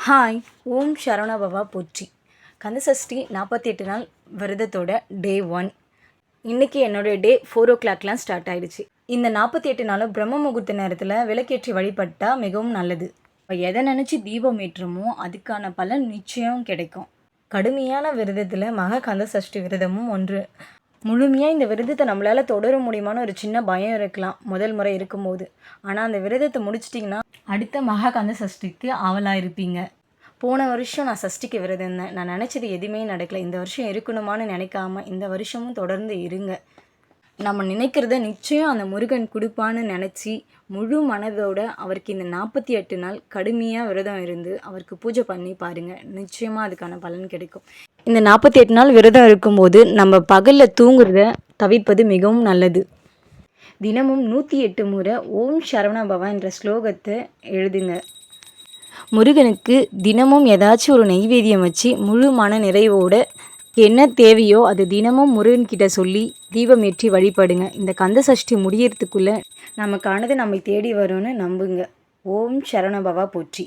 Hi, ஓம் சரவண பவா போற்றி. கந்தசஷ்டி 48 நாள் விரதத்தோட டே 1. இன்றைக்கி என்னோடய டே 4 o'clockலாம் ஸ்டார்ட் ஆகிடுச்சு. இந்த 48 நாளும் பிரம்ம முகூர்த்த நேரத்தில் விளக்கேற்றி வழிபட்டால் மிகவும் நல்லது. இப்போ எதை நினச்சி தீபம் ஏற்றுமோ அதுக்கான பலன் நிச்சயம் கிடைக்கும். கடுமையான விரதத்தில் மகா கந்தசஷ்டி விரதமும் ஒன்று. முழுமையாக இந்த விரதத்தை நம்மளால் தொடர முடியுமான்னு ஒரு சின்ன பயம் இருக்கலாம் முதல் முறை இருக்கும்போது. ஆனால் அந்த விரதத்தை முடிச்சிட்டிங்கன்னா அடுத்த மகா கந்த சஷ்டிக்கு ஆவலாக இருப்பீங்க. போன வருஷம் நான் சஷ்டிக்கு விரதம் இருந்தேன். நான் நினச்சது எதுவுமே நடக்கலை. இந்த வருஷம் இருக்கணுமான்னு நினைக்காம இந்த வருஷமும் தொடர்ந்து இருங்க. நம்ம நினைக்கிறத நிச்சயம் அந்த முருகன் கொடுப்பான்னு நினச்சி முழு மனதோட அவருக்கு இந்த 48 நாள் கடுமையாக விரதம் இருந்து அவருக்கு பூஜை பண்ணி பாருங்கள். நிச்சயமாக அதுக்கான பலன் கிடைக்கும். இந்த 48 நாள் விரதம் இருக்கும்போது நம்ம பகலில் தூங்குறத தவிர்ப்பது மிகவும் நல்லது. தினமும் 108 முறை ஓம் சரவண பவா என்ற ஸ்லோகத்தை எழுதுங்க. முருகனுக்கு தினமும் ஏதாச்சும் ஒரு நெய்வேத்தியம் வச்சு முழு மன நிறைவோடு என்ன தேவையோ அது தினமும் முருகன்கிட்ட சொல்லி தீபம் ஏற்றி வழிபடுங்க. இந்த கந்த சஷ்டி முடியறதுக்குள்ளே நமக்கானது நம்மை தேடி வரும்னு நம்புங்க. ஓம் சரவண பவா போற்றி.